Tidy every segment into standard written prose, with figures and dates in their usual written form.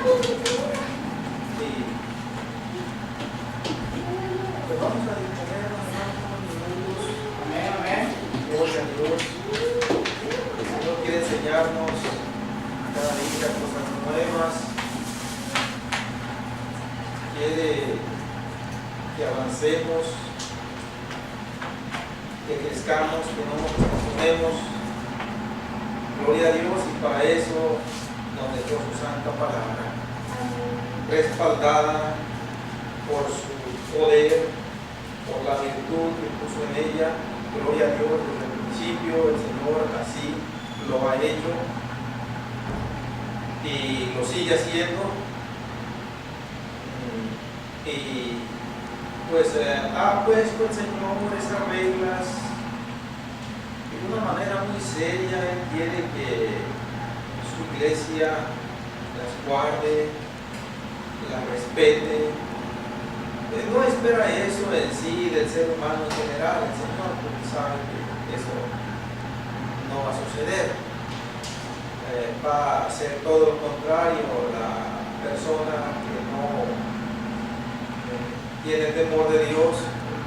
Pues vamos a disponer unos minutos. Amén, amén. Gloria a Dios. El Señor quiere enseñarnos cada día cosas nuevas. Quiere que avancemos, que crezcamos, que no nos estacionemos. Gloria a Dios, y para eso nos dejó su santa palabra, respaldada por su poder, por la virtud que puso en ella. Gloria a Dios, desde el principio el Señor así lo ha hecho y lo sigue haciendo. Y pues ha puesto el Señor esas reglas y de una manera muy seria. Él quiere que su iglesia las guarde, las respete. No espera eso en sí del ser humano en general. El Señor sabe que eso no va a suceder. Va a ser todo lo contrario. La persona que no tiene temor de Dios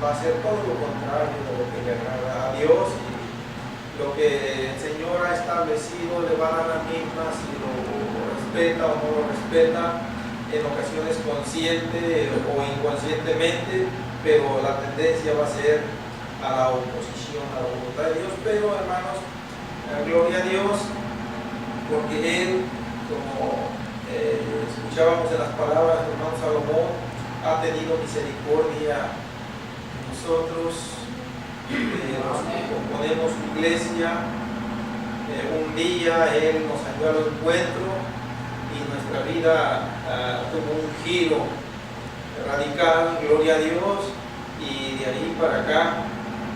va a hacer todo lo contrario de lo que le agrada a Dios, y lo que el Señor ha establecido le va a dar la misma si lo respeta o no lo respeta, en ocasiones consciente o inconscientemente, pero la tendencia va a ser a la oposición a la voluntad de Dios. Pero hermanos, gloria a Dios, porque Él, como escuchábamos en las palabras del hermano Salomón, ha tenido misericordia de nosotros, los que componemos su iglesia. Un día Él nos salió al encuentro y nuestra vida tuvo un giro radical, gloria a Dios, y de ahí para acá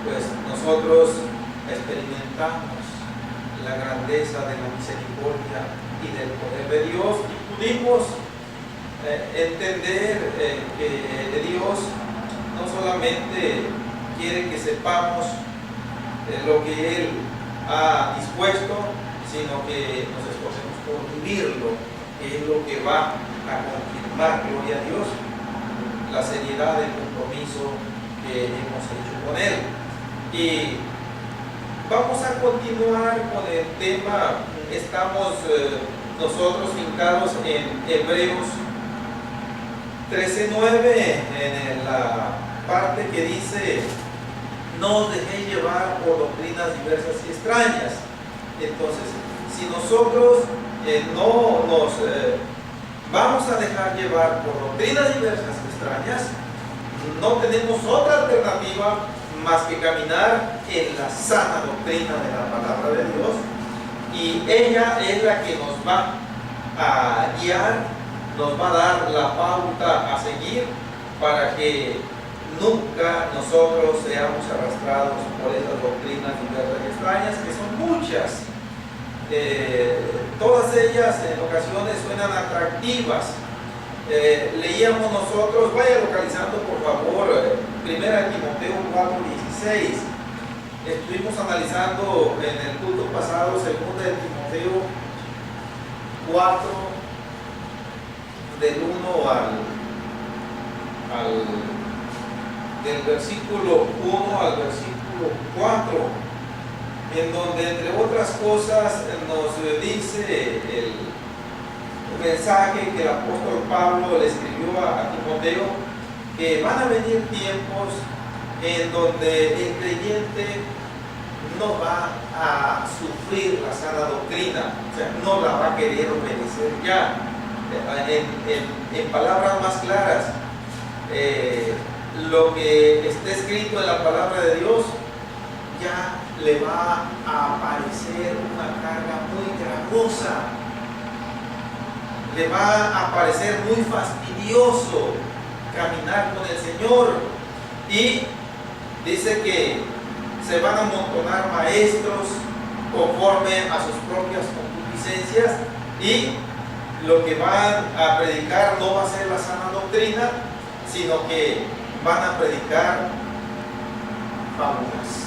pues nosotros experimentamos la grandeza de la misericordia y del poder de Dios, y pudimos entender que Dios no solamente quiere que sepamos lo que Él ha dispuesto, sino que nos esforcemos por vivirlo, que es lo que va a confirmar, gloria a Dios, la seriedad del compromiso que hemos hecho con Él. Y vamos a continuar con el tema. Estamos nosotros fincados en Hebreos 13:9, en la parte que dice: no os dejéis llevar por doctrinas diversas y extrañas. Entonces, si nosotros no nos vamos a dejar llevar por doctrinas diversas y extrañas, no tenemos otra alternativa más que caminar en la sana doctrina de la palabra de Dios, y ella es la que nos va a guiar, nos va a dar la pauta a seguir para que nunca nosotros seamos arrastrados por esas doctrinas diversas y extrañas, que son muchas. Todas ellas en ocasiones suenan atractivas. Leíamos nosotros, vaya localizando por favor, 1 Timoteo 4:16. Estuvimos analizando en el culto pasado 2 Timoteo 4, del 1 del versículo 1 al versículo 4, en donde entre otras cosas nos dice el mensaje que el apóstol Pablo le escribió a Timoteo, que van a venir tiempos en donde el creyente no va a sufrir la sana doctrina, o sea, no la va a querer obedecer ya. En palabras más claras, lo que está escrito en la palabra de Dios ya le va a parecer una carga muy gravosa, le va a parecer muy fastidioso caminar con el Señor, y dice que se van a amontonar maestros conforme a sus propias concupiscencias, y lo que van a predicar no va a ser la sana doctrina, sino que van a predicar fábulas.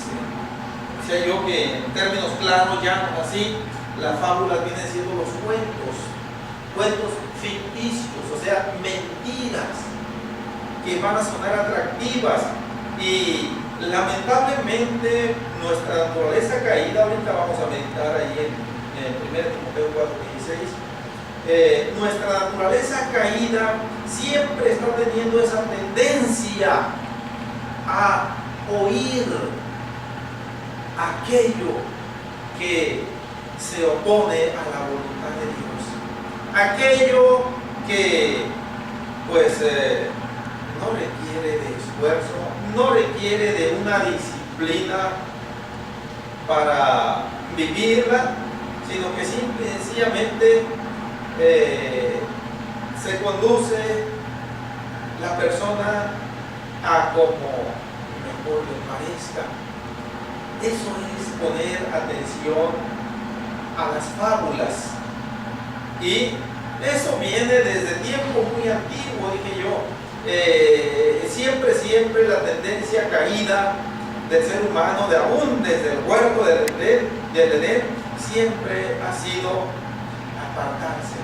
Decía yo que en términos claros, llanos así, las fábulas vienen siendo los cuentos ficticios, o sea, mentiras que van a sonar atractivas. Y lamentablemente nuestra naturaleza caída, ahorita vamos a meditar ahí en 1 Timoteo 4:16, nuestra naturaleza caída siempre está teniendo esa tendencia a oír aquello que se opone a la voluntad de Dios, aquello que pues no requiere de esfuerzo, no requiere de una disciplina para vivirla, sino que simple y sencillamente se conduce la persona a como mejor le parezca. Eso es poner atención a las fábulas, y eso viene desde tiempo muy antiguo, dije yo. Siempre la tendencia caída del ser humano, de aún desde el huerto del Edén, siempre ha sido apartarse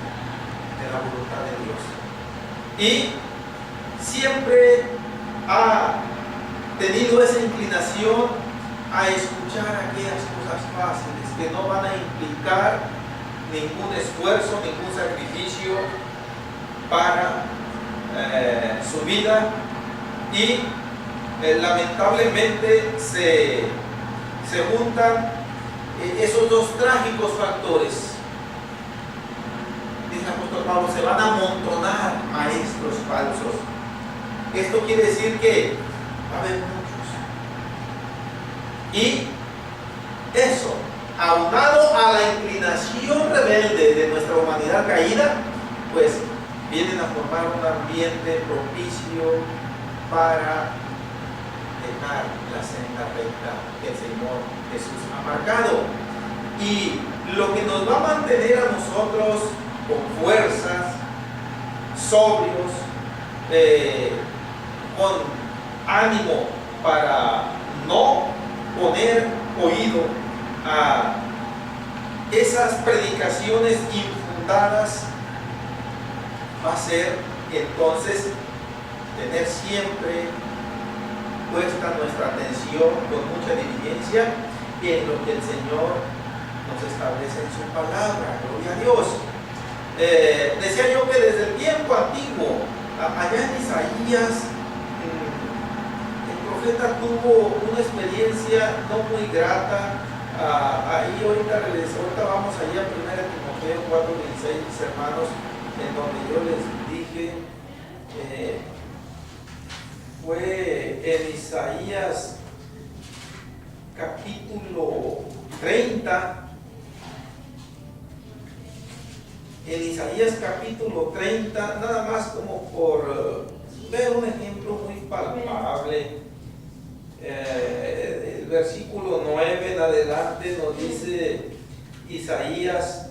de la voluntad de Dios, y siempre ha tenido esa inclinación a escuchar aquellas cosas fáciles que no van a implicar ningún esfuerzo, ningún sacrificio para su vida, y lamentablemente se juntan esos dos trágicos factores. Dice el apóstol Pablo, se van a amontonar maestros falsos. Esto quiere decir que va a haber muchos, y eso, aunado a la inclinación rebelde de nuestra humanidad caída, pues vienen a formar un ambiente propicio para dejar la senda recta que el Señor Jesús ha marcado. Y lo que nos va a mantener a nosotros con fuerzas, sobrios, con ánimo para no poner oído a esas predicaciones infundadas, va a ser entonces tener siempre puesta nuestra atención con mucha diligencia en lo que el Señor nos establece en su palabra. Gloria a Dios. Decía yo que desde el tiempo antiguo, allá en Isaías, el profeta tuvo una experiencia no muy grata. Ahí ahorita vamos allá a 1 Timoteo 4:16, mis hermanos, en donde yo les dije, fue en Isaías capítulo 30. En Isaías capítulo 30, nada más como por ver un ejemplo muy palpable. El versículo 9 en adelante nos dice Isaías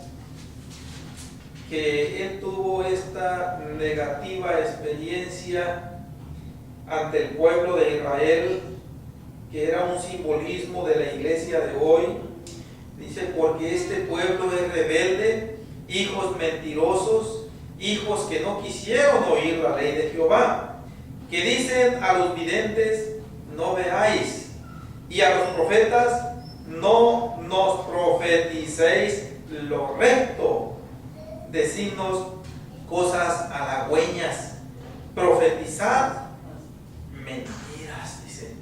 que él tuvo esta negativa experiencia ante el pueblo de Israel, que era un simbolismo de la iglesia de hoy. Dice, porque este pueblo es rebelde, hijos mentirosos, hijos que no quisieron oír la ley de Jehová, que dicen a los videntes, no veáis, y a los profetas, no nos profeticéis lo recto, decidnos cosas halagüeñas, profetizad mentiras, dice.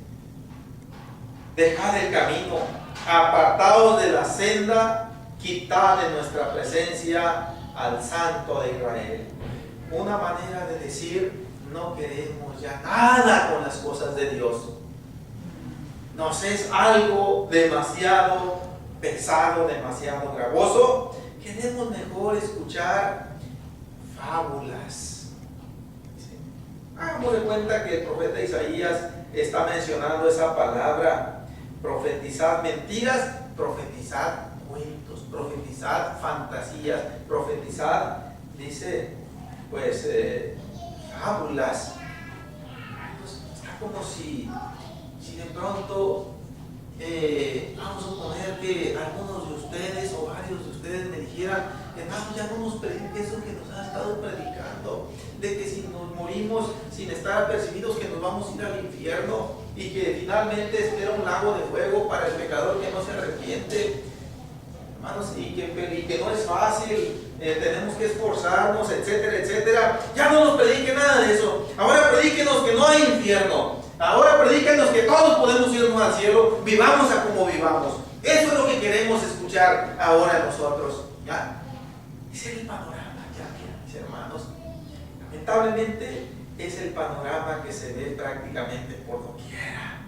Dejad el camino, apartaos de la senda, quitad de nuestra presencia al Santo de Israel. Una manera de decir, no queremos ya nada con las cosas de Dios. Nos es algo demasiado pesado, demasiado gravoso. Queremos mejor escuchar fábulas. Hagamos de cuenta que el profeta Isaías está mencionando esa palabra, profetizad mentiras, profetizad cuentos, profetizad fantasías, profetizad, dice, pues, fábulas. Pues, está como si de pronto, vamos a suponer que algunos de ustedes o varios de ustedes me dijeran, hermanos, ya no nos predique eso que nos ha estado predicando, de que si nos morimos sin estar apercibidos que nos vamos a ir al infierno y que finalmente espera un lago de fuego para el pecador que no se arrepiente, hermanos, y que no es fácil, tenemos que esforzarnos, etcétera, etcétera. Ya no nos predique nada de eso. Ahora predíquenos que no hay infierno. Ahora predíquenos que todos podemos irnos al cielo, vivamos a como vivamos. Eso es lo que queremos escuchar ahora nosotros. ¿Ya? Ese es el panorama, ya, mis hermanos. Lamentablemente es el panorama que se ve prácticamente por doquiera.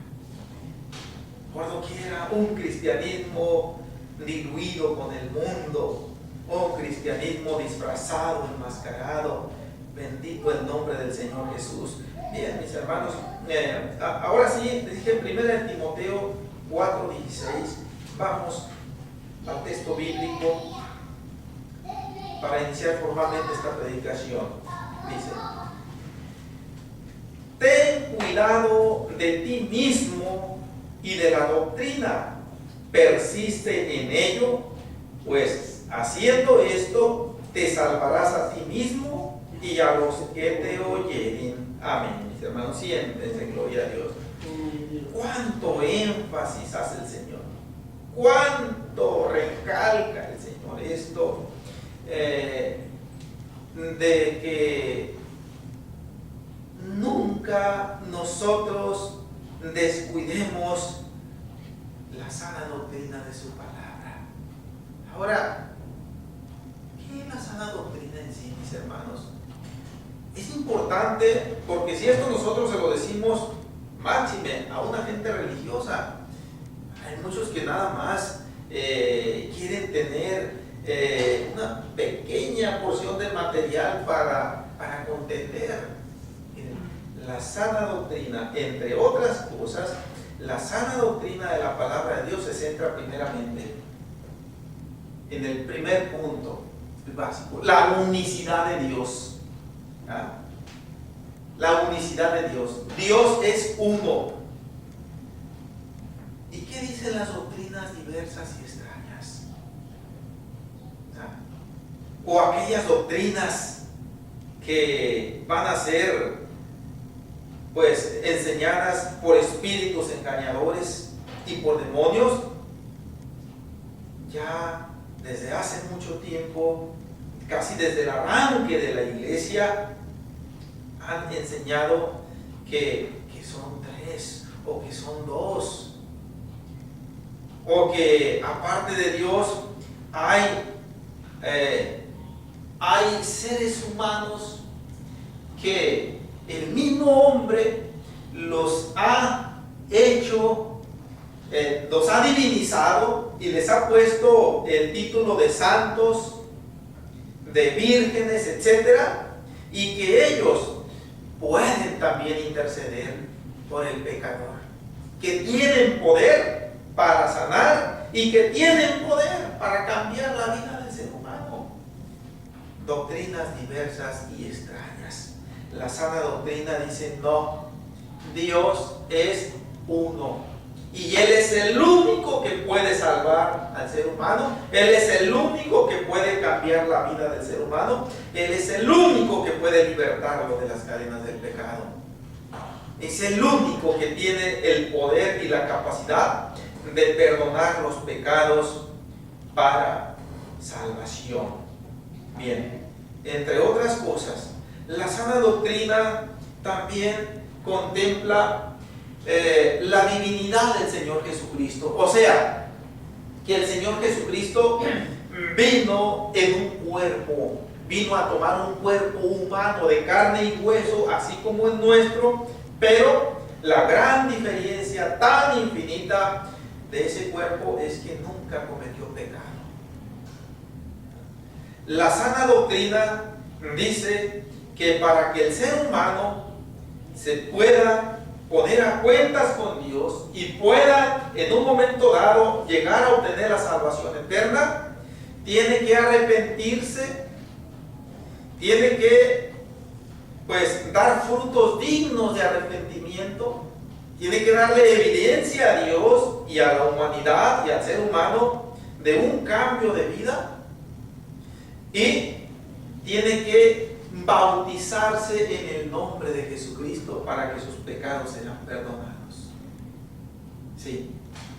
Por doquiera, un cristianismo diluido con el mundo, un cristianismo disfrazado, enmascarado. Bendito el nombre del Señor Jesús. Bien, mis hermanos, ahora sí, dije 1 Timoteo 4:16. Vamos al texto bíblico para iniciar formalmente esta predicación. Dice: ten cuidado de ti mismo y de la doctrina, persiste en ello, pues haciendo esto te salvarás a ti mismo y a los que te oyeren. Amén. Mis hermanos, siéntense, gloria a Dios. ¿Cuánto énfasis hace el Señor? ¿Cuánto recalca el Señor esto? De que nunca nosotros descuidemos la sana doctrina de su palabra. Ahora, ¿qué es la sana doctrina en sí, mis hermanos? Es importante porque si esto nosotros se lo decimos máxime a una gente religiosa, hay muchos que nada más quieren tener una pequeña porción de material para contender. Miren, la sana doctrina, entre otras cosas, la sana doctrina de la palabra de Dios se centra primeramente en el primer punto, el básico, la unicidad de Dios. ¿Ah? La unicidad de Dios. Dios es uno. ¿Y qué dicen las doctrinas diversas y extrañas? ¿Ah? O aquellas doctrinas que van a ser pues enseñadas por espíritus engañadores y por demonios. Ya desde hace mucho tiempo, casi desde el arranque de la iglesia, han enseñado que son tres o que son dos, o que aparte de Dios hay seres humanos que el mismo hombre los ha hecho, los ha divinizado y les ha puesto el título de santos, de vírgenes, etcétera, y que ellos pueden también interceder por el pecador, que tienen poder para sanar y que tienen poder para cambiar la vida del ser humano. Doctrinas diversas y extrañas. La sana doctrina dice: no, Dios es uno y Él es el único que puede salvar al ser humano. Él es el único que puede cambiar la vida del ser humano. Él es el único que puede libertarlo de las cadenas del pecado. Es el único que tiene el poder y la capacidad de perdonar los pecados para salvación. Bien, entre otras cosas, la sana doctrina también contempla la divinidad del Señor Jesucristo. O sea, que el Señor Jesucristo vino en un cuerpo, vino a tomar un cuerpo humano de carne y hueso, así como el nuestro, pero la gran diferencia tan infinita de ese cuerpo es que nunca cometió pecado. La sana doctrina dice que para que el ser humano se pueda poner a cuentas con Dios y pueda en un momento dado llegar a obtener la salvación eterna, tiene que arrepentirse, tiene que pues dar frutos dignos de arrepentimiento, tiene que darle evidencia a Dios y a la humanidad y al ser humano de un cambio de vida. y tiene que bautizarse en el nombre de Jesucristo para que sus pecados sean perdonados. Sí,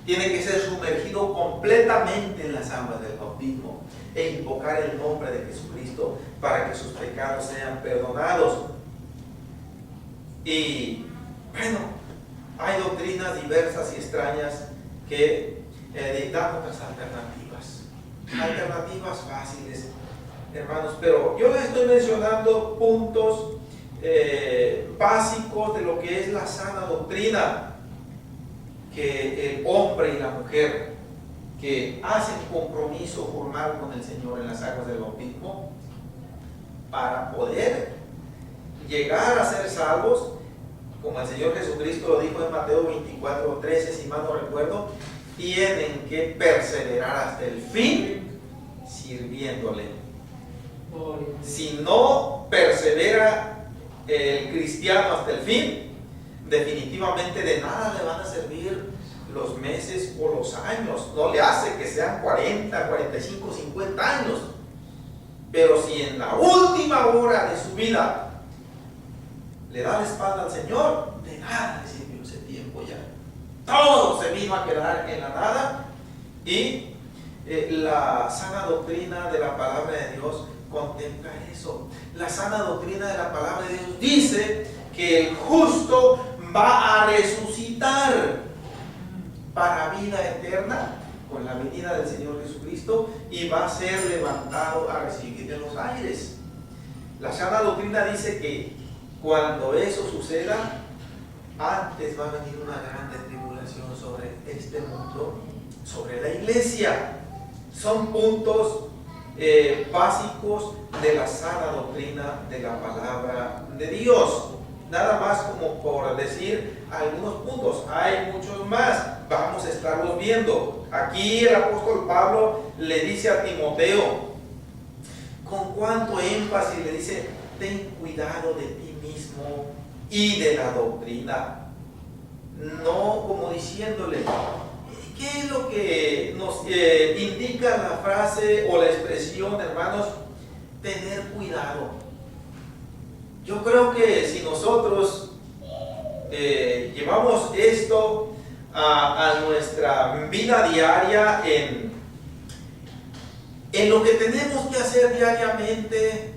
tiene que ser sumergido completamente en las aguas del bautismo e invocar el nombre de Jesucristo para que sus pecados sean perdonados. Y bueno, hay doctrinas diversas y extrañas que dan otras alternativas fáciles, hermanos, pero yo les estoy mencionando puntos básicos de lo que es la sana doctrina, que el hombre y la mujer que hacen compromiso formal con el Señor en las aguas del bautismo, para poder llegar a ser salvos, como el Señor Jesucristo lo dijo en Mateo 24:13, si mal no recuerdo, tienen que perseverar hasta el fin sirviéndole. Si no persevera el cristiano hasta el fin, definitivamente de nada le van a servir los meses o los años. No le hace que sean 40, 45, 50 años. Pero si en la última hora de su vida le da la espalda al Señor, de nada le sirvió ese tiempo ya. Todo se vino a quedar en la nada. Y la sana doctrina de la palabra de Dios contempla eso. La sana doctrina de la palabra de Dios dice que el justo va a resucitar para vida eterna con la venida del Señor Jesucristo y va a ser levantado a recibir de los aires. La sana doctrina dice que cuando eso suceda, antes va a venir una grande tribulación sobre este mundo, sobre la iglesia. Son puntos básicos de la sana doctrina de la palabra de Dios. Nada más como por decir algunos puntos, hay muchos más, vamos a estarlos viendo. Aquí el apóstol Pablo le dice a Timoteo, con cuánto énfasis le dice, ten cuidado de ti mismo y de la doctrina. No como diciéndole, ¿qué es lo que nos indica la frase o la expresión, hermanos? Tener cuidado. Yo creo que si nosotros llevamos esto a nuestra vida diaria, en lo que tenemos que hacer diariamente,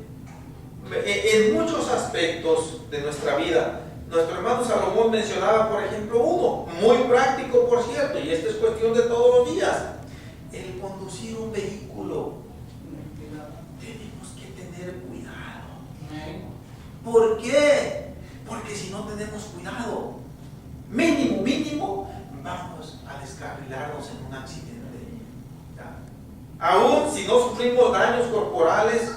en muchos aspectos de nuestra vida. Nuestro hermano Salomón mencionaba, por ejemplo, uno, muy práctico, por cierto, y esto es cuestión de todos los días: el conducir un vehículo. Tenemos que tener cuidado. ¿Por qué? Porque si no tenemos cuidado, mínimo, vamos a descarrilarnos en un accidente. Aún si no sufrimos daños corporales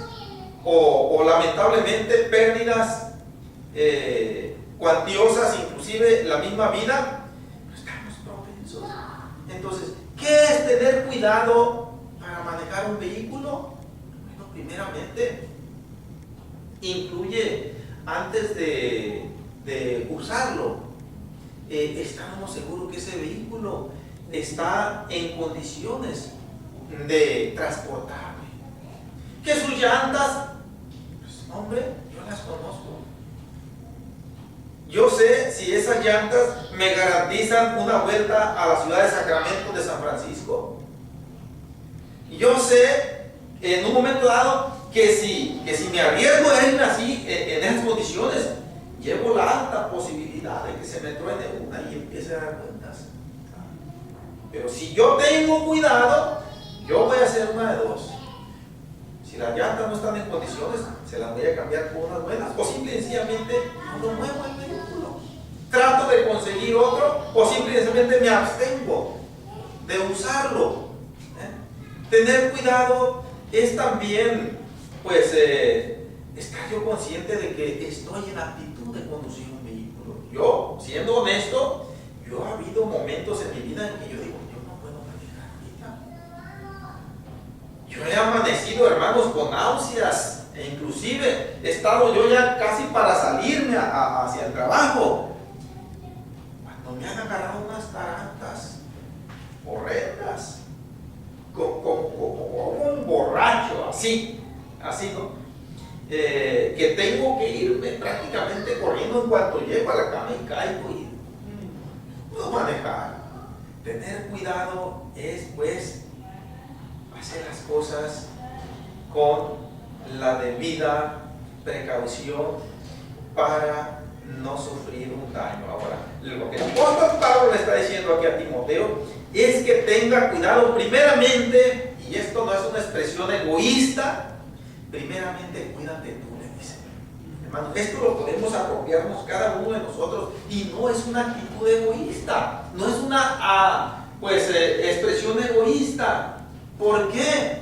o lamentablemente pérdidas cuantiosas, inclusive la misma vida, estamos propensos. Entonces, ¿qué es tener cuidado para manejar un vehículo? Bueno, primeramente, incluye, antes de usarlo, estamos seguros que ese vehículo está en condiciones de transportarme. Que sus llantas, pues, hombre, yo las conozco. Yo sé si esas llantas me garantizan una vuelta a la ciudad de Sacramento de San Francisco. Yo sé en un momento dado que si me arriesgo a irme así, en esas condiciones, llevo la alta posibilidad de que se me truene una y empiece a dar cuentas. Pero si yo tengo cuidado, yo voy a hacer una de dos. Si las llantas no están en condiciones, se las voy a cambiar por unas buenas, o simple y sencillamente no lo muevo el vehículo. Trato de conseguir otro, o simple y sencillamente me abstengo de usarlo. Tener cuidado es también, pues, estar yo consciente de que estoy en actitud de conducir un vehículo. Yo, siendo honesto, yo ha habido momentos en mi vida en que yo digo, yo no puedo manejar ahorita. Yo he amanecido, hermanos, con náuseas, e inclusive he estado yo ya casi para salirme hacia el trabajo, cuando me han agarrado unas tarantas horrendas, como un borracho, así, así, ¿no? Que tengo que irme prácticamente corriendo en cuanto llego a la cama y caigo y puedo manejar. Tener cuidado es, pues, hacer las cosas con la debida precaución para no sufrir un daño. Ahora, lo que el apóstol Pablo le está diciendo aquí a Timoteo es que tenga cuidado primeramente, y esto no es una expresión egoísta, primeramente cuídate tú, le dice. Hermanos, esto lo podemos apropiarnos cada uno de nosotros y no es una actitud egoísta, no es una expresión egoísta. ¿Por qué?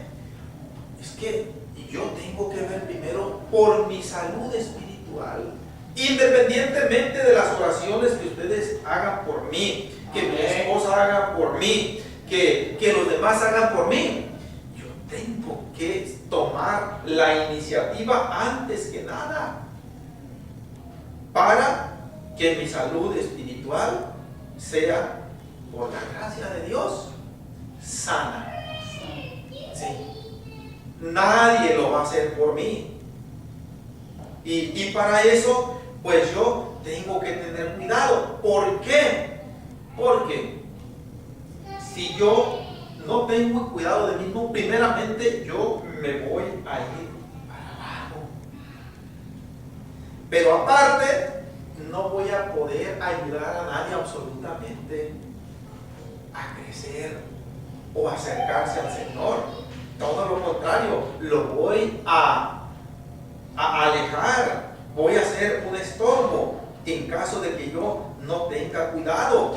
Es que yo tengo que ver primero por mi salud espiritual, independientemente de las oraciones que ustedes hagan por mí, que mi esposa haga por mí, que los demás hagan por mí. Yo tengo que tomar la iniciativa antes que nada para que mi salud espiritual sea, por la gracia de Dios, sana. Sí. Nadie lo va a hacer por mí. Y para eso, pues yo tengo que tener cuidado. ¿Por qué? Porque si yo no tengo cuidado de mí mismo, primeramente yo me voy a ir para abajo. Pero aparte, no voy a poder ayudar a nadie absolutamente a crecer o acercarse al Señor. Todo lo contrario, lo voy a alejar, voy a ser un estorbo en caso de que yo no tenga cuidado.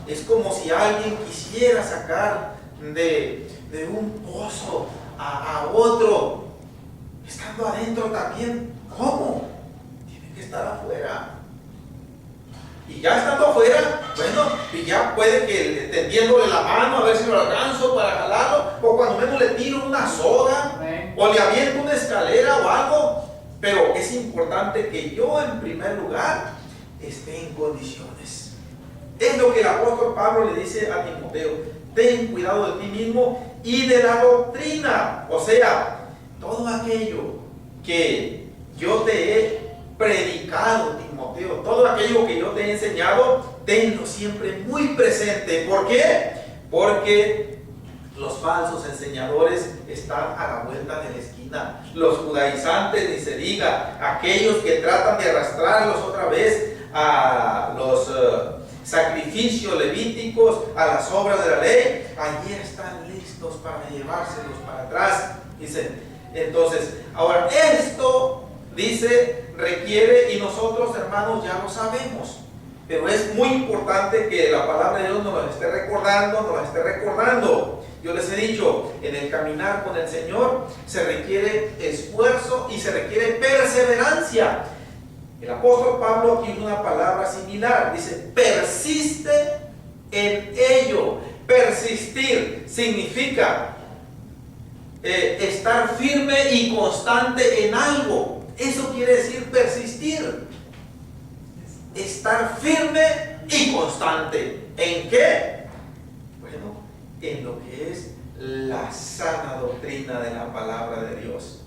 Es como si alguien quisiera sacar de un pozo a otro, estando adentro también. ¿Cómo? Tiene que estar afuera. Y ya estando afuera, bueno, y ya puede que tendiéndole la mano a ver si lo alcanzo para jalarlo, o cuando menos le tiro una soga, o le aviento una escalera o algo. Pero es importante que yo en primer lugar esté en condiciones. Es lo que el apóstol Pablo le dice a Timoteo: ten cuidado de ti mismo y de la doctrina. O sea, todo aquello que yo te he predicado, Timoteo, todo aquello que yo te he enseñado, tenlo siempre muy presente. ¿Por qué? Porque los falsos enseñadores están a la vuelta de la esquina. Los judaizantes, ni se diga, aquellos que tratan de arrastrarlos otra vez a los sacrificios levíticos, a las obras de la ley, allí están listos para llevárselos para atrás. Dicen, entonces, ahora esto, dice, requiere, y nosotros, hermanos, ya lo sabemos, pero es muy importante que la palabra de Dios nos lo esté recordando. Yo les he dicho, en el caminar con el Señor se requiere esfuerzo y se requiere perseverancia. El apóstol Pablo aquí usa una palabra similar, dice, persiste en ello. Persistir significa estar firme y constante en algo. Eso quiere decir persistir. Estar firme y constante. ¿En qué? Bueno, en lo que es la sana doctrina de la palabra de Dios.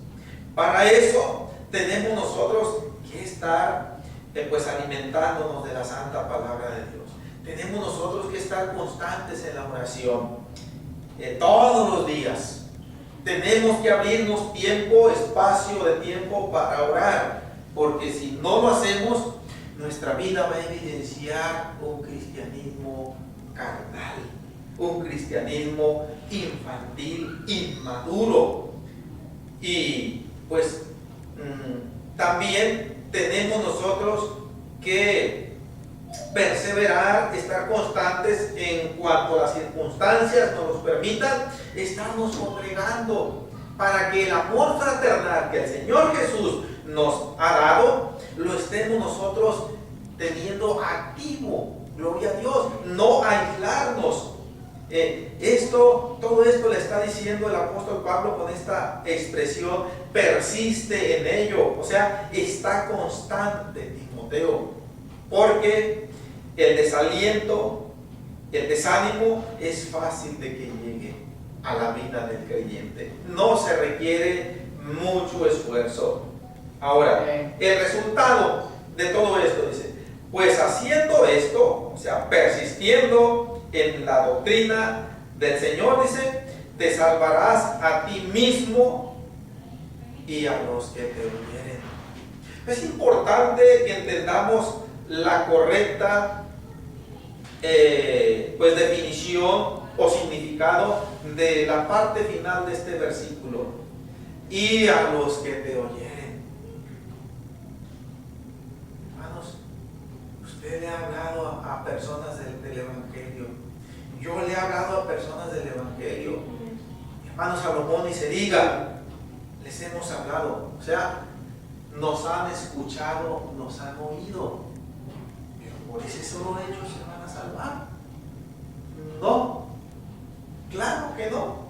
Para eso tenemos nosotros que estar alimentándonos de la santa palabra de Dios. Tenemos nosotros que estar constantes en la oración todos los días. Tenemos que abrirnos espacio de tiempo para orar, porque si no lo hacemos, nuestra vida va a evidenciar un cristianismo carnal, un cristianismo infantil, inmaduro. Y pues también tenemos nosotros que perseverar, estar constantes en cuanto a las circunstancias nos permitan, estarnos congregando para que el amor fraternal que el Señor Jesús nos ha dado, lo estemos nosotros teniendo activo. Gloria a Dios, no aislarnos. Todo esto le está diciendo el apóstol Pablo con esta expresión: persiste en ello. O sea, está constante, Timoteo, porque el desaliento, el desánimo es fácil de que llegue a la vida del creyente. No se requiere mucho esfuerzo. Ahora, el resultado de todo esto dice, pues haciendo esto, o sea, persistiendo en la doctrina del Señor, dice, te salvarás a ti mismo y a los que te oyeren. Es importante que entendamos la correcta pues definición o significado de la parte final de este versículo. Y a los que te oyeren. Hermanos, usted le ha hablado a personas del Evangelio. Yo le he hablado a personas del Evangelio. Hermano Salomón, y se diga, les hemos hablado. O sea, nos han escuchado, nos han oído. Pero por ese solo hecho se van a salvar. No, claro que no.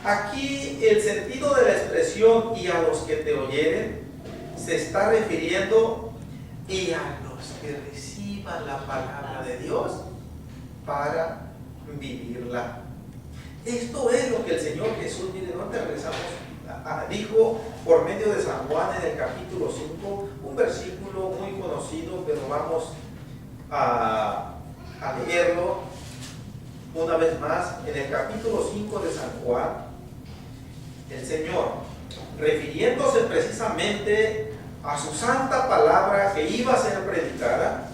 Aquí el sentido de la expresión y a los que te oyeren se está refiriendo y a los que reciban la palabra de Dios para vivirla. Esto es lo que el Señor Jesús, miren, no te regresamos, dijo por medio de San Juan en el capítulo 5, un versículo muy conocido, pero vamos a leerlo una vez más. En el capítulo 5 de San Juan, el Señor, refiriéndose precisamente a su santa palabra que iba a ser predicada,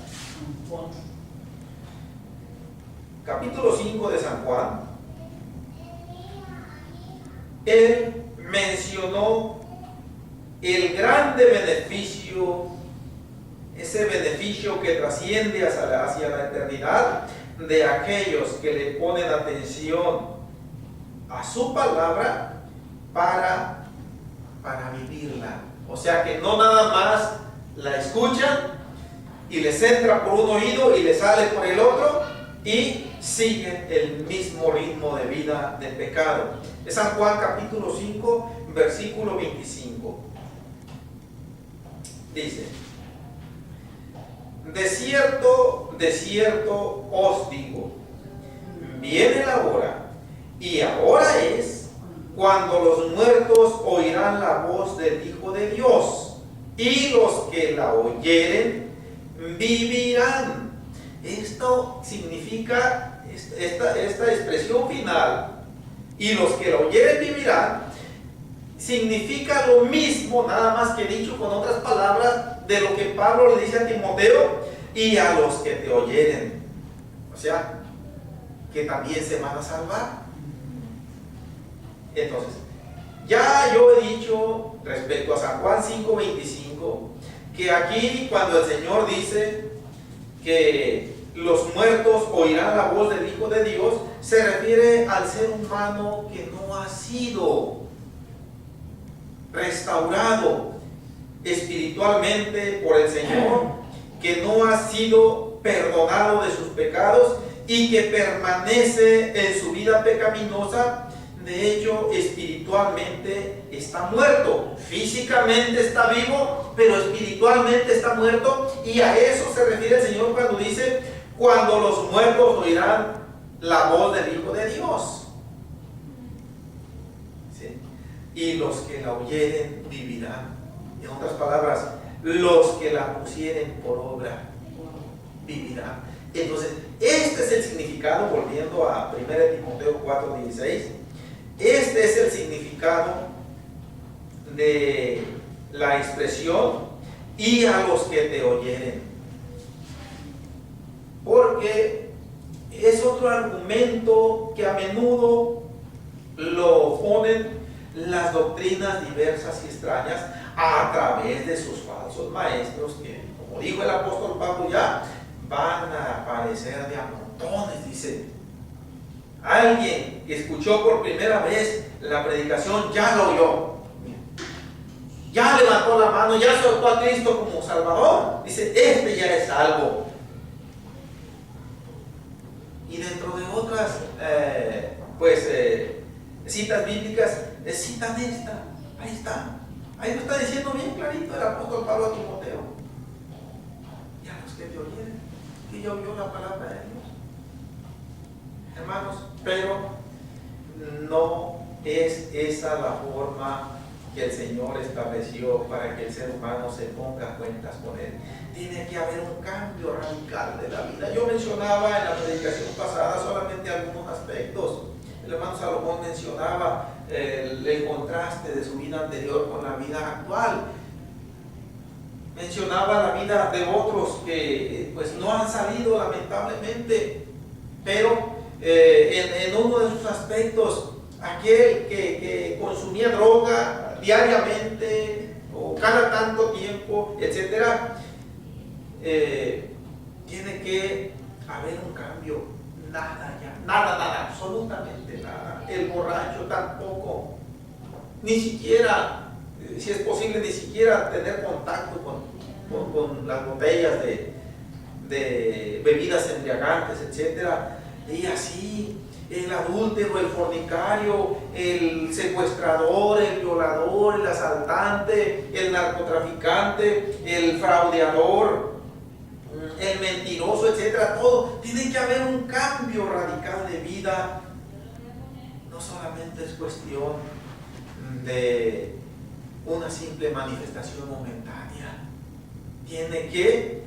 capítulo 5 de San Juan, Él mencionó el grande beneficio, ese beneficio que trasciende hacia la eternidad de aquellos que le ponen atención a su palabra para vivirla. O sea que no nada más la escuchan y les entra por un oído y les sale por el otro y siguen el mismo ritmo de vida del pecado. Es San Juan capítulo 5, versículo 25. Dice: de cierto os digo, viene la hora, y ahora es, cuando los muertos oirán la voz del Hijo de Dios, y los que la oyeren vivirán. Esto significa, esta expresión final, y los que la oyeren vivirán, significa lo mismo, nada más que dicho con otras palabras, de lo que Pablo le dice a Timoteo, y a los que te oyeren. O sea, que también se van a salvar. Entonces, ya yo he dicho respecto a San Juan 5:25, que aquí cuando el Señor dice que los muertos oirán la voz del Hijo de Dios, se refiere al ser humano que no ha sido restaurado espiritualmente por el Señor, que no ha sido perdonado de sus pecados y que permanece en su vida pecaminosa. De hecho, espiritualmente está muerto. Físicamente está vivo, pero espiritualmente está muerto. Y a eso se refiere el Señor cuando dice: cuando los muertos oirán la voz del Hijo de Dios. ¿Sí? Y los que la oyeren vivirán. En otras palabras, los que la pusieren por obra vivirán. Entonces, este es el significado, volviendo a 1 Timoteo 4:16. Este es el significado de la expresión y a los que te oyeren, porque es otro argumento que a menudo lo ponen las doctrinas diversas y extrañas a través de sus falsos maestros, que, como dijo el apóstol Pablo, ya van a aparecer de a montones. Dice: alguien que escuchó por primera vez la predicación ya lo oyó, ya levantó la mano, ya soltó a Cristo como Salvador. Dice: este ya es salvo. Y dentro de otras citas bíblicas citan esta. Ahí está. Ahí lo está diciendo bien clarito el apóstol Pablo a Timoteo. Y a los que te oyeren, que ya oyó la palabra de Dios. Hermanos, pero no es esa la forma que el Señor estableció para que el ser humano se ponga cuentas con Él. Tiene que haber un cambio radical de la vida. Yo mencionaba en la predicación pasada solamente algunos aspectos. El hermano Salomón mencionaba el contraste de su vida anterior con la vida actual. Mencionaba la vida de otros que pues no han salido lamentablemente, pero en uno de sus aspectos, aquel que consumía droga diariamente o cada tanto tiempo, etcétera, tiene que haber un cambio. Nada ya, nada, absolutamente nada. El borracho tampoco, ni siquiera, si es posible, ni siquiera tener contacto con las botellas de bebidas embriagantes, etcétera. Y así, el adúltero, el fornicario, el secuestrador, el violador, el asaltante, el narcotraficante, el fraudeador, el mentiroso, etcétera, todo. Tiene que haber un cambio radical de vida. No solamente es cuestión de una simple manifestación momentánea. Tiene que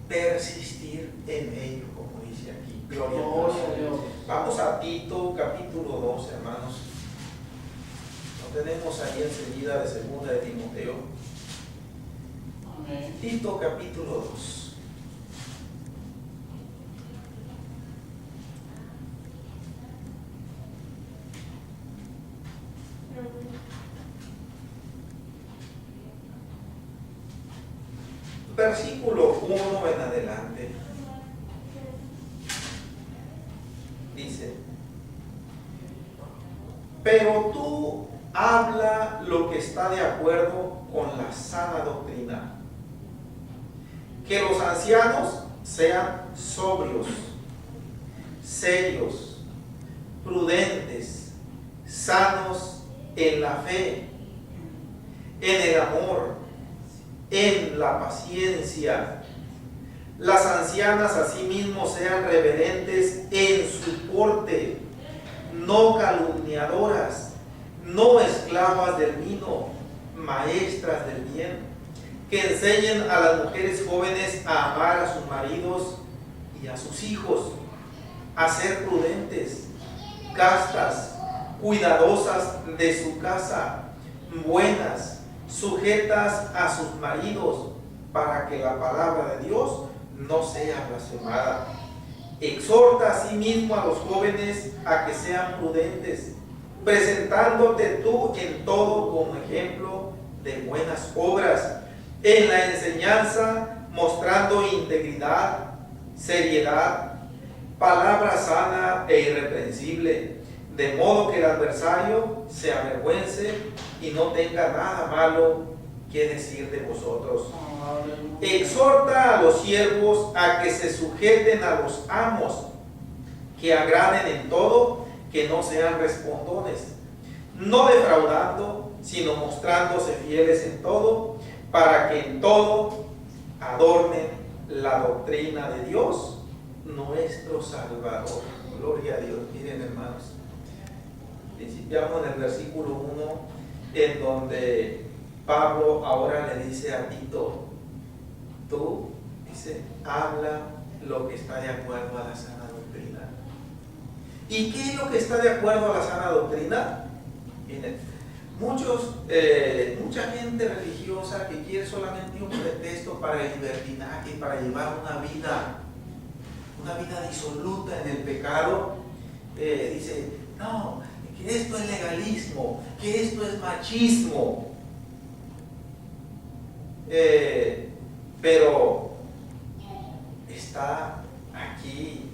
persistir en ello, como dice aquí. Gloria a Dios. Vamos a Tito capítulo 2, hermanos. Lo tenemos ahí enseguida de segunda de Timoteo. Amén. Tito capítulo 2. Versículo 1 en adelante dice: pero tú habla lo que está de acuerdo con la sana doctrina, que los ancianos sean sobrios, serios, prudentes, sanos en la fe, en el amor, en la paciencia. Las ancianas asimismo sean reverentes en su porte, no calumniadoras, no esclavas del vino, maestras del bien, que enseñen a las mujeres jóvenes a amar a sus maridos y a sus hijos, a ser prudentes, castas, cuidadosas de su casa, buenas, sujetas a sus maridos, para que la palabra de Dios no sea blasfemada. Exhorta asimismo a los jóvenes a que sean prudentes, presentándote tú en todo como ejemplo de buenas obras, en la enseñanza mostrando integridad, seriedad, palabra sana e irreprensible, de modo que el adversario se avergüence y no tenga nada malo que decir de vosotros. Exhorta a los siervos a que se sujeten a los amos, que agraden en todo, que no sean respondones, no defraudando, sino mostrándose fieles en todo, para que en todo adornen la doctrina de Dios, nuestro Salvador. Gloria a Dios. Miren, hermanos, principiamos en el versículo 1, en donde Pablo ahora le dice a Tito: tú, dice, habla lo que está de acuerdo a la sana doctrina. ¿Y qué es lo que está de acuerdo a la sana doctrina? Miren, mucha gente religiosa que quiere solamente un pretexto para el libertinaje, para llevar una vida disoluta en el pecado, dice: no, que esto es legalismo, que esto es machismo. Pero está aquí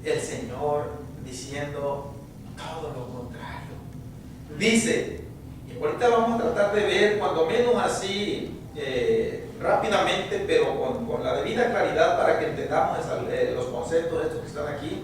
el Señor diciendo todo lo contrario. Dice, y ahorita vamos a tratar de ver, cuando menos así, rápidamente, pero con la debida claridad, para que entendamos los conceptos estos que están aquí,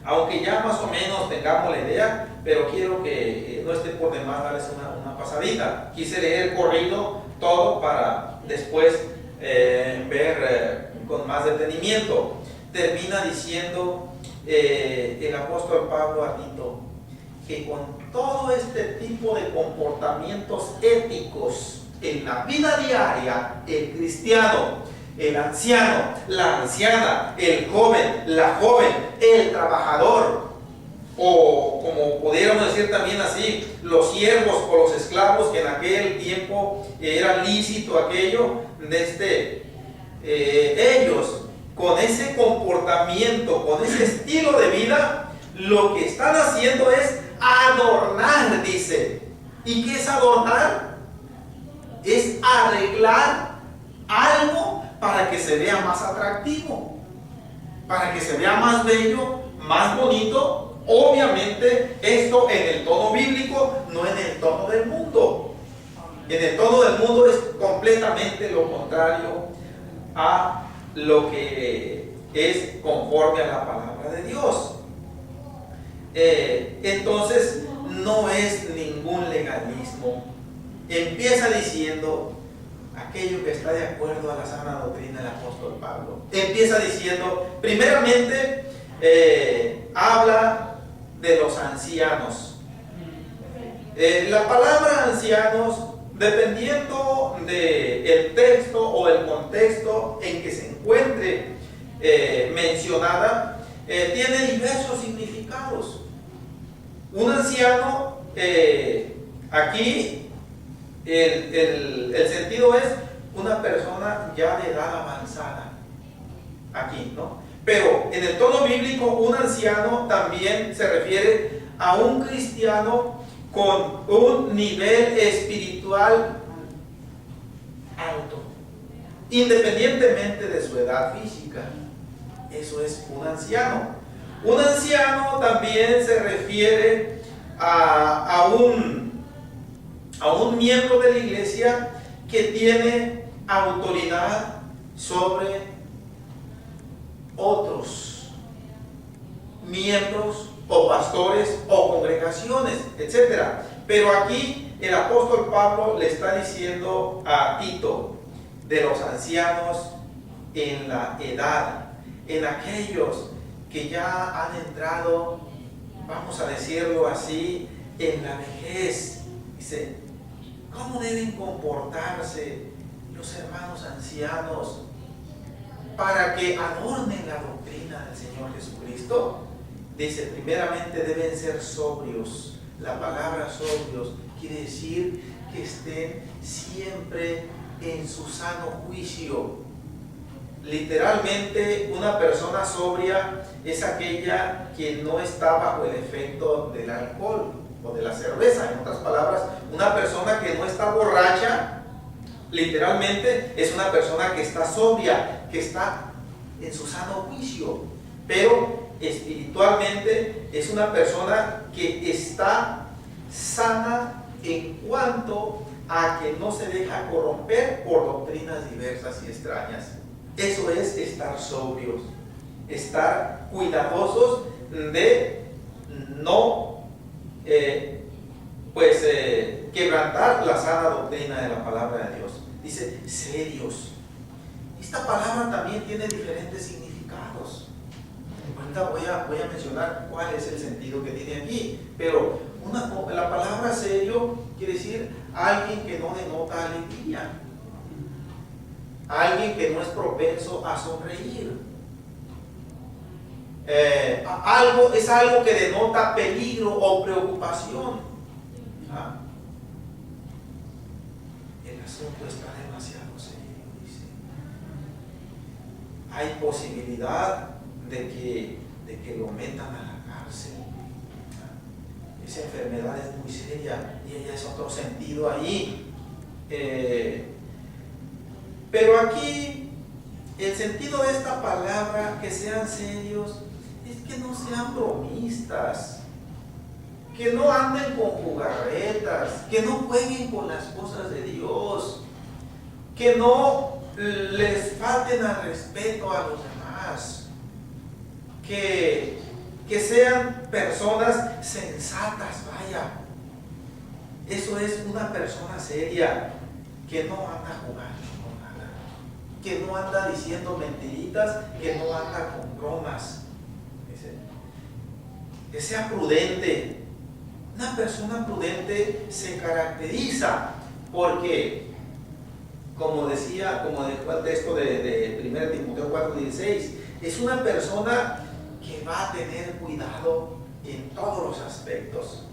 aunque ya más o menos tengamos la idea, pero quiero que no esté por demás darles una pasadita. Quise leer corrido todo para después ver con más detenimiento. Termina diciendo el apóstol Pablo a Tito que con todo este tipo de comportamientos éticos en la vida diaria, el cristiano, el anciano, la anciana, el joven, la joven, el trabajador, o como pudiéramos decir también así, los siervos o los esclavos, que en aquel tiempo era lícito aquello, ellos con ese comportamiento, con ese estilo de vida, lo que están haciendo es adornar, dice. ¿Y qué es adornar? Es arreglar algo para que se vea más atractivo, para que se vea más bello, más bonito. Obviamente esto en el tono bíblico, no en el tono del mundo. En el tono del mundo es completamente lo contrario a lo que es conforme a la palabra de Dios. Entonces no es ningún legalismo. Empieza diciendo aquello que está de acuerdo a la sana doctrina del apóstol Pablo. Empieza diciendo, primeramente, habla de los ancianos. La palabra ancianos, dependiendo del texto o el contexto en que se encuentre mencionada, tiene diversos significados. Un anciano, aquí el sentido es una persona ya de edad avanzada, aquí, ¿no? Pero en el tono bíblico, un anciano también se refiere a un cristiano con un nivel espiritual alto, independientemente de su edad física. Eso es un anciano. Un anciano también se refiere a un miembro de la iglesia que tiene autoridad sobre otros miembros o pastores o congregaciones, etc. Pero aquí el apóstol Pablo le está diciendo a Tito de los ancianos en la edad, en aquellos que ya han entrado, vamos a decirlo así, en la vejez. Dice, ¿cómo deben comportarse los hermanos ancianos para que adornen la doctrina del Señor Jesucristo? Dice, primeramente deben ser sobrios. La palabra sobrios quiere decir que estén siempre en su sano juicio. Literalmente, una persona sobria es aquella que no está bajo el efecto del alcohol o de la cerveza. En otras palabras, una persona que no está borracha, literalmente es una persona que está sobria, que está en su sano juicio. Pero espiritualmente es una persona que está sana en cuanto a que no se deja corromper por doctrinas diversas y extrañas. Eso es estar sobrios, estar cuidadosos de no quebrantar la sana doctrina de la palabra de Dios. Dice serios. Esta palabra también tiene diferentes significados. Ahorita voy a mencionar cuál es el sentido que tiene aquí, pero la palabra serio quiere decir alguien que no denota alegría, alguien que no es propenso a sonreír. Es algo que denota peligro o preocupación. El asunto está demasiado serio, dice. Hay posibilidad de que lo metan a la cárcel. Esa enfermedad es muy seria y ella es otro sentido ahí. Pero aquí el sentido de esta palabra, que sean serios, es que no sean bromistas, que no anden con jugarretas, que no jueguen con las cosas de Dios, que no les falten al respeto a los demás, que sean personas sensatas, vaya. Eso es una persona seria, que no anda jugando con nada, que no anda diciendo mentiritas, que no anda con bromas, que sea prudente, Una persona prudente se caracteriza porque, como dijo el texto de 1 Timoteo 4:16, es una persona que va a tener cuidado en todos los aspectos.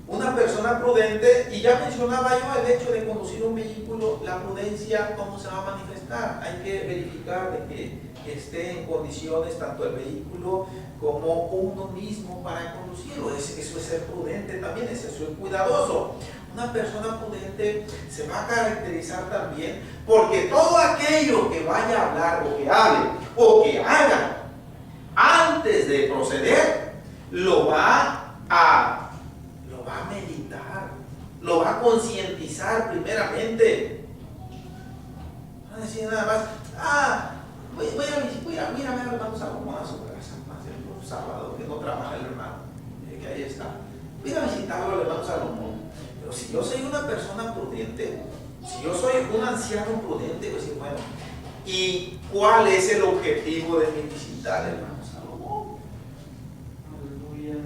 Una persona prudente, y ya mencionaba yo el hecho de conducir un vehículo, la prudencia, ¿cómo se va a manifestar? Hay que verificar de que esté en condiciones tanto el vehículo como uno mismo para conducirlo. Eso es ser prudente también, es ser cuidadoso. Una persona prudente se va a caracterizar también porque todo aquello que vaya a hablar o que hable o que haga antes de proceder, lo va a meditar, lo va a concientizar primeramente. No va a decir nada más, voy a ver a los hermanos Salomón a su casa, un sábado que no trabaja el hermano, que ahí está. Voy a visitarlo al hermano Salomón. Pero si yo soy una persona prudente, si yo soy un anciano prudente, voy a decir, bueno, ¿y cuál es el objetivo de mi visita al hermano Salomón? Aleluya.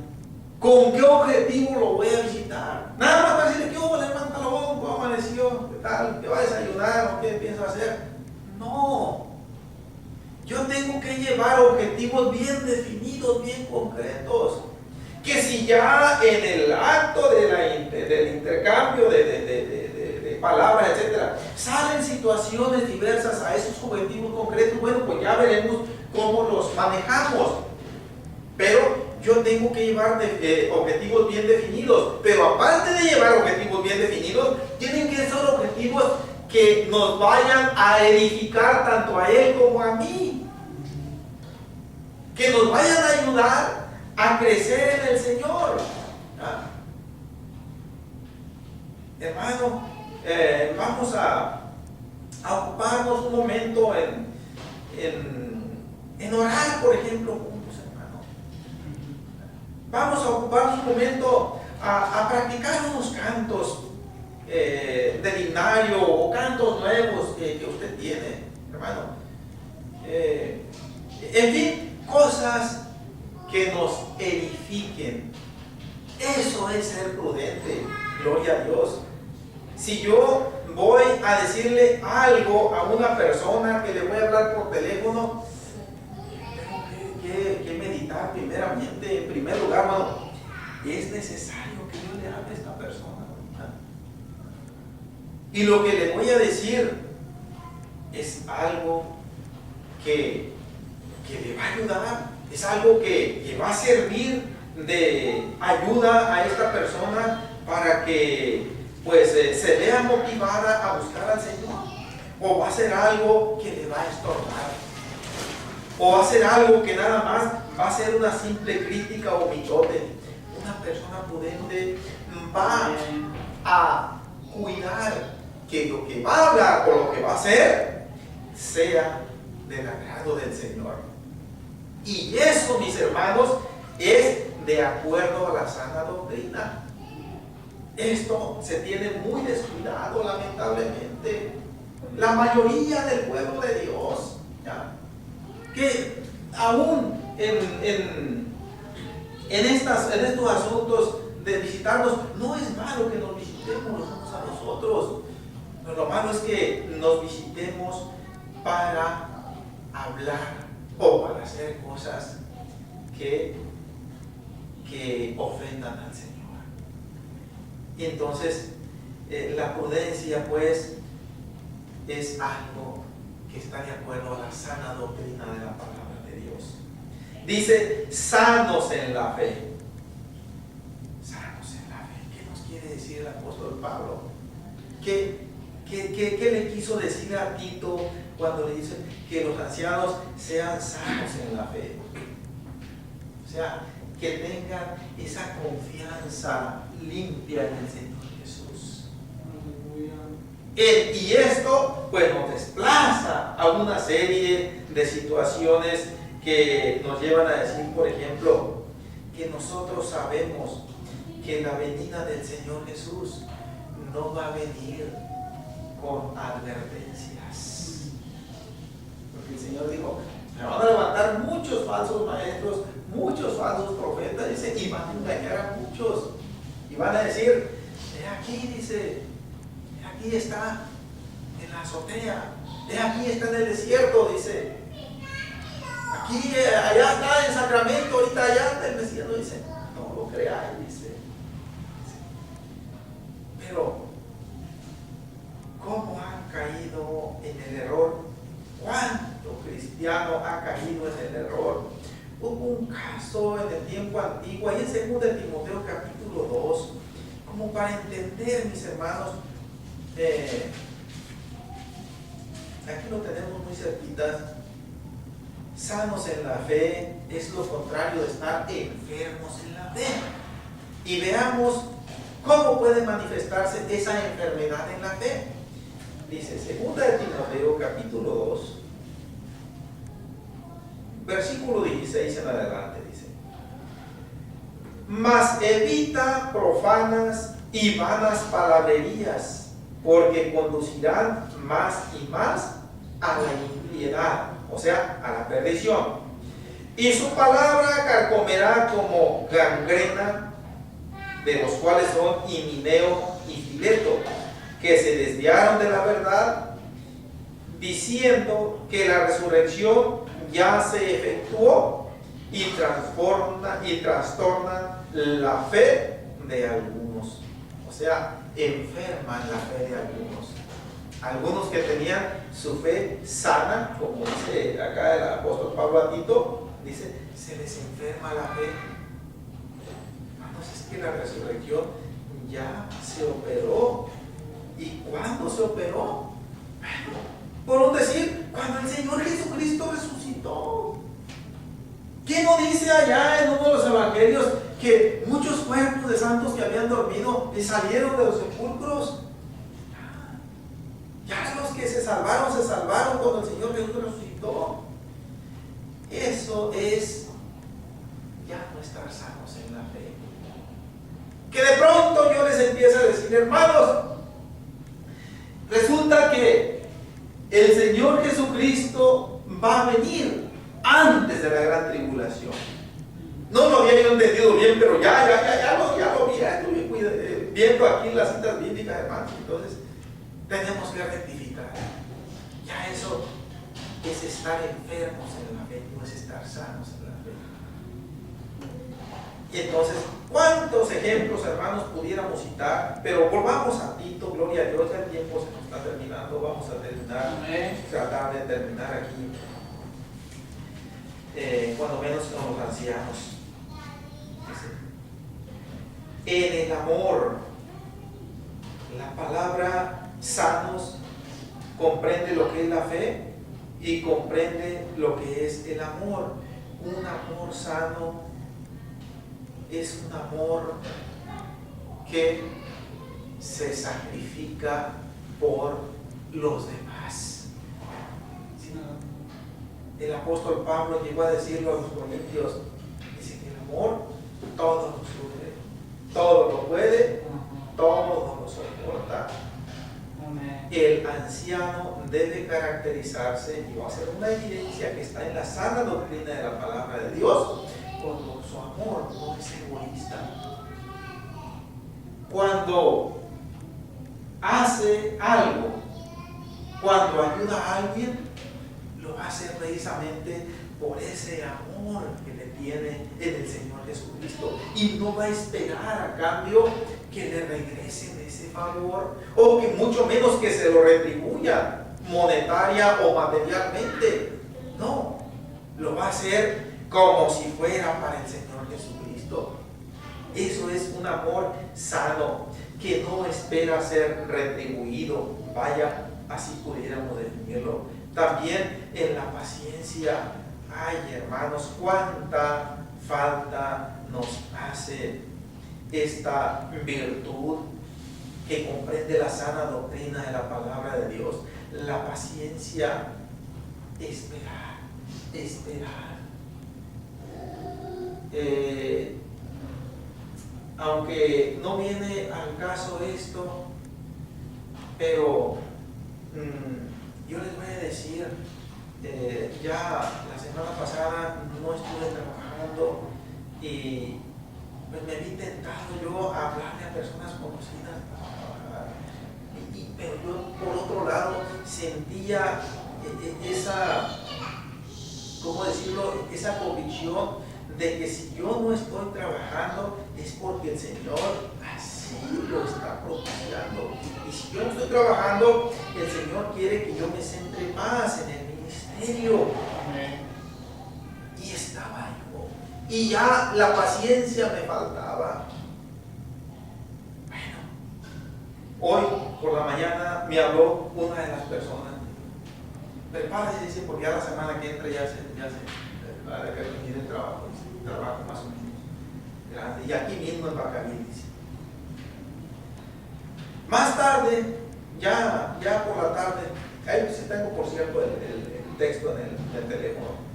¿Con qué objetivo lo voy a visitar? Nada más para decirle, ¿qué hubo, hermano Salomón? ¿Cómo amaneció? ¿Qué tal? ¿Qué va a desayunar? ¿O qué piensa hacer? No. Yo tengo que llevar objetivos bien definidos, bien concretos. Que si ya en el acto del intercambio de palabras, etcétera, salen situaciones diversas a esos objetivos concretos, bueno, pues ya veremos cómo los manejamos. Pero yo tengo que llevar objetivos bien definidos. Pero aparte de llevar objetivos bien definidos, tienen que ser objetivos que nos vayan a edificar tanto a él como a mí. Que nos vayan a ayudar a crecer en el Señor. Hermano, vamos a ocuparnos un momento en orar, por ejemplo, juntos, hermano. Vamos a ocuparnos un momento a practicar unos cantos del himnario o cantos nuevos que usted tiene, hermano. En fin, cosas que nos edifiquen. Eso es ser prudente. Gloria a Dios. Si yo voy a decirle algo a una persona que le voy a hablar por teléfono, tengo que meditar primeramente, en primer lugar, hermano, es necesario que yo le hable a esta persona, ¿verdad? Y lo que le voy a decir es algo que le va a ayudar, es algo que va a servir de ayuda a esta persona para que pues se vea motivada a buscar al Señor, o va a ser algo que le va a estorbar, o va a ser algo que nada más va a ser una simple crítica o mitote. Una persona prudente va a cuidar que lo que va a hablar o lo que va a hacer sea del agrado del Señor. Y eso, mis hermanos, es de acuerdo a la sana doctrina. Esto se tiene muy descuidado, lamentablemente. La mayoría del pueblo de Dios, ¿ya? Que aún en estos asuntos de visitarnos, no es malo que nos visitemos los unos a los otros. Pero lo malo es que nos visitemos para hablar o para hacer cosas que ofendan al Señor. Y entonces la prudencia pues es algo que está de acuerdo a la sana doctrina de la palabra de Dios. Dice, sanos en la fe. Sanos en la fe. ¿Qué nos quiere decir el apóstol Pablo? ¿Qué le quiso decir a Tito cuando le dice que los ancianos sean sanos en la fe? O sea, que tengan esa confianza limpia en el Señor Jesús. Y esto pues nos desplaza a una serie de situaciones que nos llevan a decir, por ejemplo, que nosotros sabemos que la venida del Señor Jesús no va a venir con advertencias. Porque el Señor dijo, me van a levantar muchos falsos maestros, muchos falsos profetas, dice, y van a engañar a muchos. Y van a decir, aquí dice, aquí está en la azotea, aquí está en el desierto, dice. Aquí, allá está en Sacramento, ahorita allá está el Mesías. No dice, no lo creáis, dice. Pero, ¿cómo han caído en el error? ¿Cuánto cristiano ha caído en el error? Hubo un caso en el tiempo antiguo, ahí en 2 Timoteo capítulo 2, como para entender, mis hermanos, aquí lo tenemos muy cerquita. Sanos en la fe es lo contrario de estar enfermos en la fe. Y veamos cómo puede manifestarse esa enfermedad en la fe. Dice 2 Timoteo capítulo 2, versículo 16 en adelante, dice: mas evita profanas y vanas palabrerías, porque conducirán más y más a la impiedad, o sea, a la perdición. Y su palabra carcomerá como gangrena, de los cuales son Himeneo y Fileto, que se desviaron de la verdad, diciendo que la resurrección ya se efectuó, y trastornan la fe de algunos. O sea, enferman la fe de algunos. Algunos que tenían su fe sana, como dice acá el apóstol Pablo a Tito, dice, se les enferma la fe. Hermanos, es que la resurrección ya se operó. ¿Y cuándo se operó? Bueno, por un decir, cuando el Señor Jesucristo resucitó. ¿Quién no dice allá en uno de los evangelios que muchos cuerpos de santos que habían dormido y salieron de los sepulcros? Ya los que se salvaron cuando el Señor Jesús resucitó. Eso es ya no estar sanos en la fe. Que de pronto yo les empiezo a decir, hermanos, resulta que el Señor Jesucristo va a venir antes de la gran tribulación. No lo había yo entendido bien, pero ya lo vi, estuve viendo aquí las citas bíblicas, hermanos. Entonces, tenemos que rectificar. Ya eso es estar enfermos en la fe, no es estar sanos en la fe. Y entonces, ¿cuántos ejemplos, hermanos, pudiéramos citar? Pero volvamos a Tito, gloria a Dios, ya el tiempo se nos está terminando. Vamos a terminar, tratar de terminar aquí, cuando menos con los ancianos. En el amor, la palabra sanos comprende lo que es la fe y comprende lo que es el amor. Un amor sano es un amor que se sacrifica por los demás. El apóstol Pablo llegó a decirlo a los corintios, dice que el amor todo lo sufre, todo lo puede, todo lo soporta. El anciano debe caracterizarse, y va a ser una evidencia que está en la sana doctrina de la palabra de Dios, por su amor, no es egoísta. Cuando hace algo, cuando ayuda a alguien, lo va a hacer precisamente por ese amor que le tiene en el Señor Jesucristo, y no va a esperar a cambio que le regresen ese favor, o que mucho menos que se lo retribuya monetaria o materialmente. No, lo va a hacer como si fuera para el Señor Jesucristo. Eso es un amor sano, que no espera ser retribuido. Vaya, así pudiéramos definirlo. También en la paciencia. Ay, hermanos, cuánta falta nos hace esta virtud que comprende la sana doctrina de la palabra de Dios. La paciencia, esperar. Aunque no viene al caso esto, pero yo les voy a decir, ya la semana pasada no estuve trabajando, pues me vi tentado yo a hablarle a personas conocidas, pero yo por otro lado sentía esa, ¿cómo decirlo?, esa convicción de que si yo no estoy trabajando es porque el Señor así lo está propiciando. Y si yo no estoy trabajando, el Señor quiere que yo me centre más en el ministerio. Y estaba yo. Y ya la paciencia me faltaba. Bueno, hoy por la mañana me habló una de las personas. Prepárese, dice, porque ya la semana que entra ya se va a requerir el trabajo más o menos grande. Y aquí mismo en Bacarí, dice. Más tarde, ya por la tarde, ahí sí tengo por cierto el texto en el teléfono,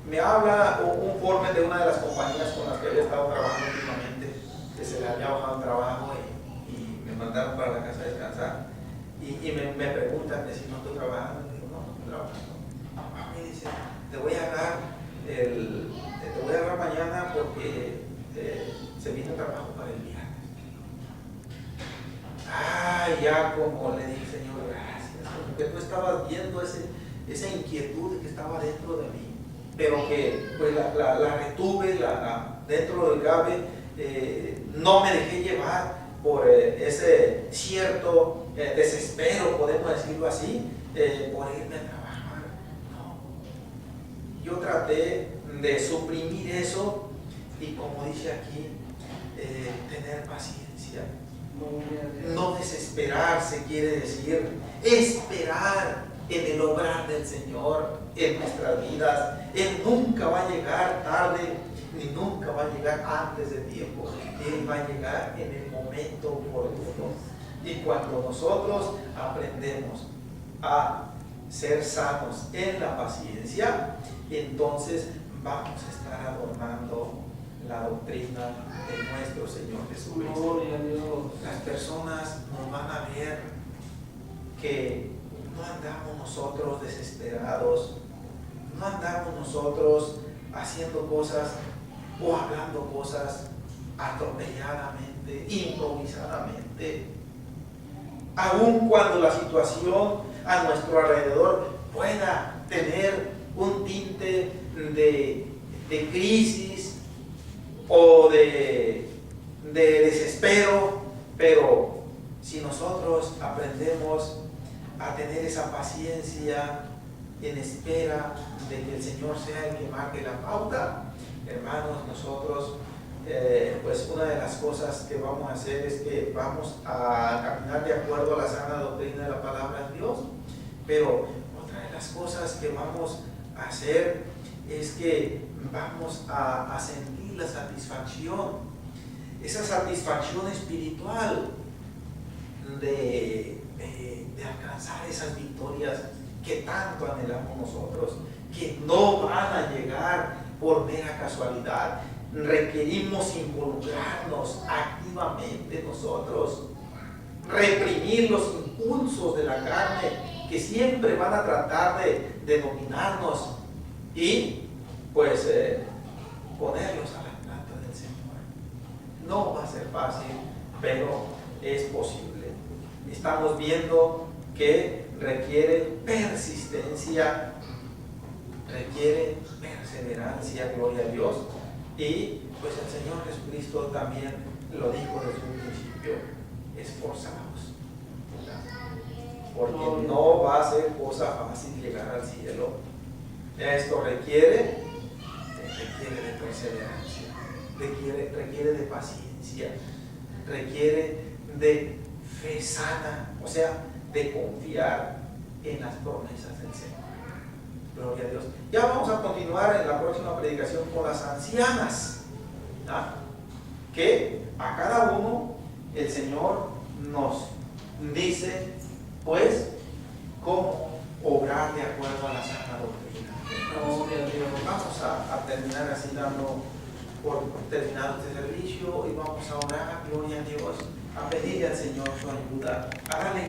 me habla un informe de una de las compañías con las que había estado trabajando últimamente, que se le había bajado el trabajo y me mandaron para la casa a descansar. Y me preguntan si no estoy trabajando. Y digo, no estoy trabajando. Me dice, te voy a agarrar mañana porque se viene el trabajo para el viernes. Ya como le dije, Señor, gracias, porque tú estabas viendo esa inquietud que estaba dentro de mí, pero que pues la retuve dentro del gabe, no me dejé llevar por ese cierto desespero, podemos decirlo así, por irme a trabajar. No, yo traté de suprimir eso y, como dice aquí, tener paciencia. No desesperarse quiere decir esperar en el obrar del Señor en nuestras vidas. Él nunca va a llegar tarde, ni nunca va a llegar antes de tiempo. Él va a llegar en el momento oportuno. Y cuando nosotros aprendemos a ser sanos en la paciencia, entonces vamos a estar adornando la doctrina de nuestro Señor Jesucristo. Gloria a Dios. Las personas nos van a ver que no andamos nosotros desesperados, no andamos nosotros haciendo cosas o hablando cosas atropelladamente, improvisadamente. Aun cuando la situación a nuestro alrededor pueda tener un tinte de crisis o de desespero, pero si nosotros aprendemos a tener esa paciencia en espera de que el Señor sea el que marque la pauta, hermanos, nosotros pues una de las cosas que vamos a hacer es que vamos a caminar de acuerdo a la sana doctrina de la palabra de Dios, pero otra de las cosas que vamos a hacer es que vamos a sentir la satisfacción, esa satisfacción espiritual de alcanzar esas victorias que tanto anhelamos nosotros, que no van a llegar por mera casualidad. Requerimos involucrarnos activamente nosotros, reprimir los impulsos de la carne que siempre van a tratar de dominarnos y pues ponerlos a la planta del Señor. No va a ser fácil, pero es posible. Estamos viendo que requiere persistencia, requiere perseverancia, gloria a Dios. Y pues el Señor Jesucristo también lo dijo desde un principio: esforzaos, porque no va a ser cosa fácil llegar al cielo. Esto requiere de perseverancia, requiere de paciencia, requiere de fe sana, o sea, de confiar en las promesas del Señor. Gloria a Dios. Ya vamos a continuar en la próxima predicación con las ancianas, ¿ah? Que a cada uno el Señor nos dice pues cómo obrar de acuerdo a la sana doctrina. Vamos a terminar así, dando por terminado este servicio, y vamos a orar, gloria a Dios, a pedirle al Señor su ayuda, a darle